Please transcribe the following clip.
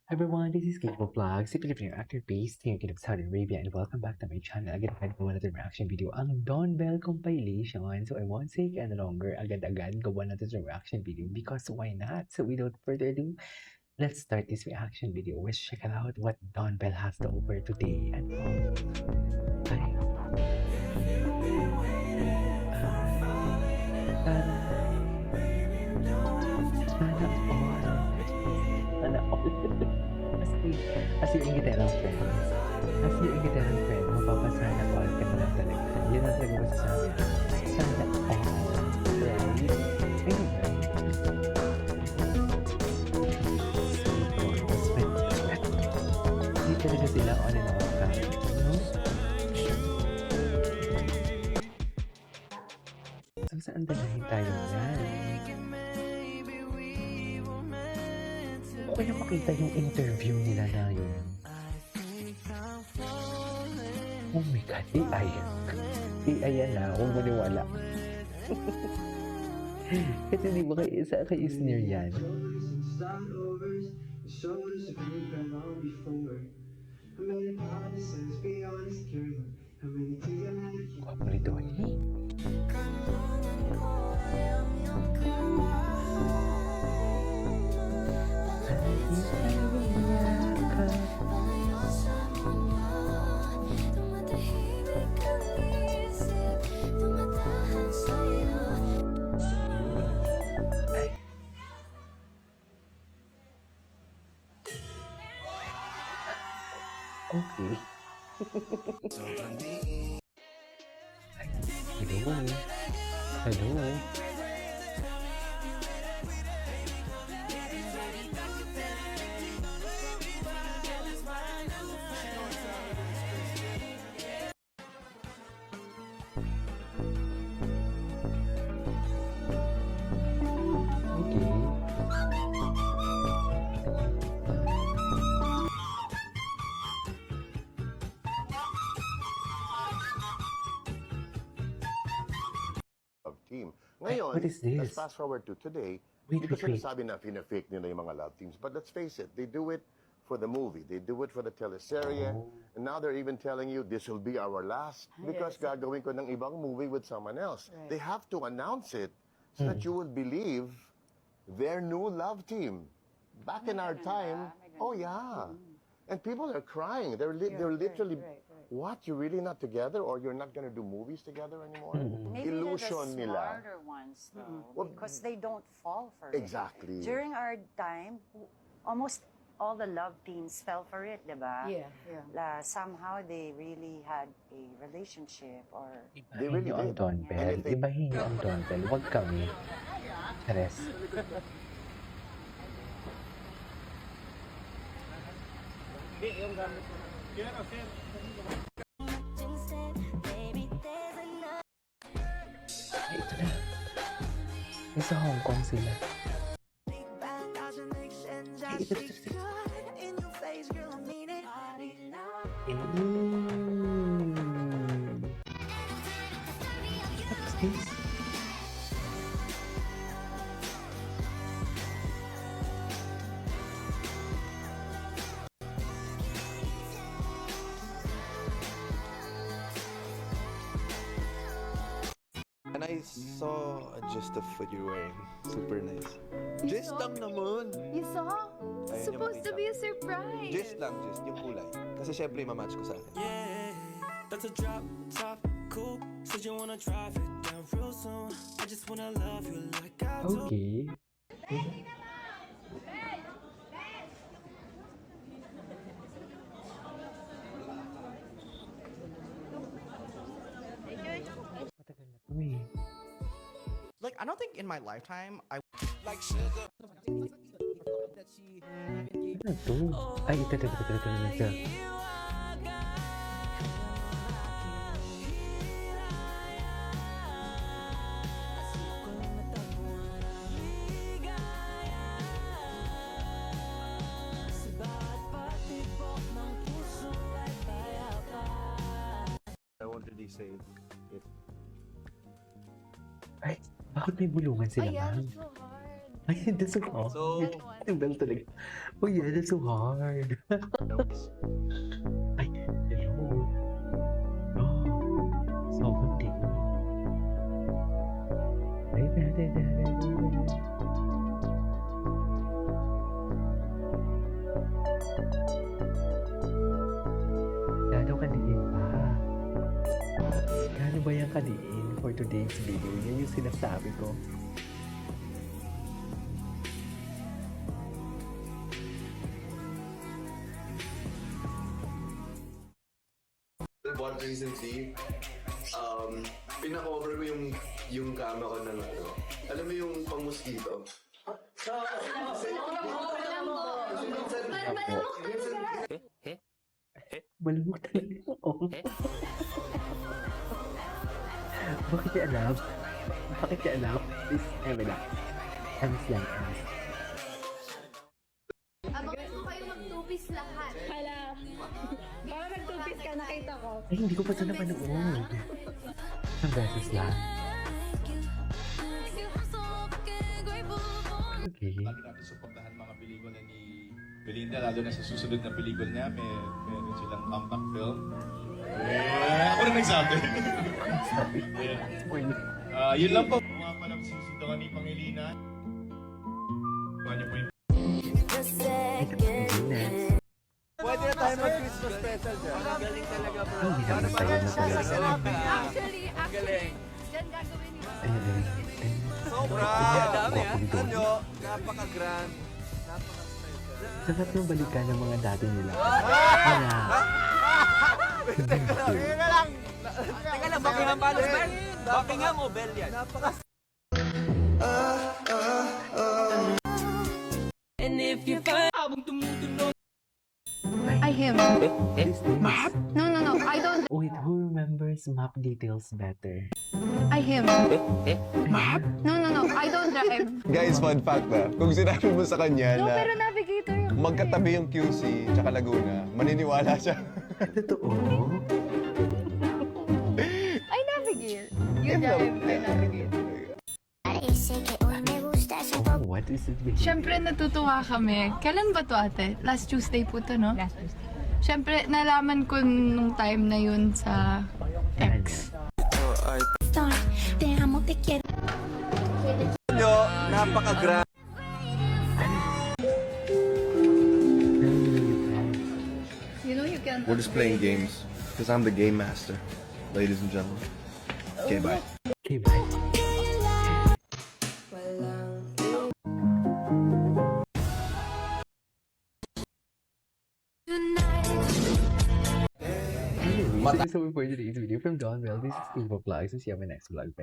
Everyone, this is Kiko Vlog, si Filipino actor based here in Saudi Arabia, and welcome back to my channel. Agad-agad gawa natin reaction video ang Don Bell compilation. So I won't take any longer. Agad-agad gawa natin yung reaction video because why not? So without further ado, let's start this reaction video. Let's check out what Don Bell has to offer today. And ay, sana all. As yung ingiterang friend. As yung ingiterang friend, mapapasana all ka na lang talaga. Yun ang talaga masasabi. Sana all. Right? Anyway. Hindi talaga sila on and off ka. No? So saan dalahin tayo yan? Okay na makita yung interview nila na yun. Oh my God, AI. AI yan na, huwag mo niwala. Kasi di ba kay Isner yan? Guwapo ni Donnie. Okay. Hello. Hello. Team. Ngayon, what is this? let's fast forward to today. Hindi ko sinasabi na fina-fake nila yung mga love teams. But let's face it, they do it for the movie. They do it for the teleserye. And now they're even telling you, this will be our last because gagawin ko ng ibang movie with someone else. Right. They have to announce it so that you will believe their new love team. Back in our time, oh yeah. And people are crying. They're literally... What? You're really not together, or you're not going to do movies together anymore? Maybe Illusion they're the nila. smarter ones, though, because they don't fall for it. Exactly. During our time, almost all the love teams fell for it, diba? Yeah. Somehow they really had a relationship, or They really Ibahin did. ang Don Bell. Ibahin niyo ang Don Bell. Huwag kami. Chares. Ay, ito na. Nasa Hong Kong sila. Ay, ito. What is this? And I saw a gist of what you're wearing. Super nice. Gist lang naman. You saw? Ayun yung Supposed to makita. be a surprise. Gist lang, gist. Yung kulay. Kasi syempre mamatch ko sa akin. Yeah, that's a drop top coupe. Said you wanna drive it down real soon. I just wanna love you like I do. Okay. Matagal na to eh. Like, I don't think in my lifetime I Like sugar. that she Ano to? Ay, ito. I won't really say it. Ay, bakit may bulungan sila, Ayan, ma'am? so hard. Ay, that's so hard. So, Ang bell talaga. Oh yeah, that's so hard. Ay, hello. Oh, sobrang tingin. Ay, Gano'n kadiin pa? Gano'n ba yung kadiin for today's video? Yan yung sinasabi ko. One recently, pinakover ko yung kama ko ng ano. Alam mo yung pang-mosquito? Malamok talaga. Oo. Bakit niya alam? Bakit niya alam? Is Emma. Ems lang, Ems. Abangan ko kayo mag-two-piece lahat. Hala. Baka nag-two-piece ka, nakita ko. Ay, hindi ko pa ito napanood. Isang beses lang. Okay. Lagi natin suportahan mga pelikula ni Belinda, lalo na sa susunod na pelikula niya, meron silang comeback film. Ako na nagsabi. Yun lang po. Mga palang sisintungan ni Pangilina. Ano po yung Pwede na tayo mag-Christmas special dyan. Galing talaga, bro. Hindi naman tayo na talaga. Actually, dyan gagawin niyo. Ayun. Sobra! Dami ha? Ano? Napaka-grand. Napaka-special. Sarap yung balikan ng mga dati nila. Kaya, Teka lang! Buckingham Palace ba? Buckingham o Bell yan? Napaka... I him. Map? No, I don't. Wait, who remembers map details better? I him. Map? No, I don't drive. Guys, fun fact kung sinabi mo sa kanya No, na pero navigator yung magkatabi yung QC tsaka Laguna, maniniwala siya. Totoo? I navigate. You drive, I navigate. Oh, what is it? Siyempre, natutuwa kami. Kailan ba to ate? Last Tuesday po to, no? Last Tuesday. Siyempre, nalaman ko nung time na yun sa X. Nyo, napaka-grand. You know you can... We're just playing games because I'm the game master, ladies and gentlemen. Okay, bye. Okay, bye. Anyway, so this is all for today's video from Don Bell. This is Steve Vlogs. And see you on my next vlog. Bye.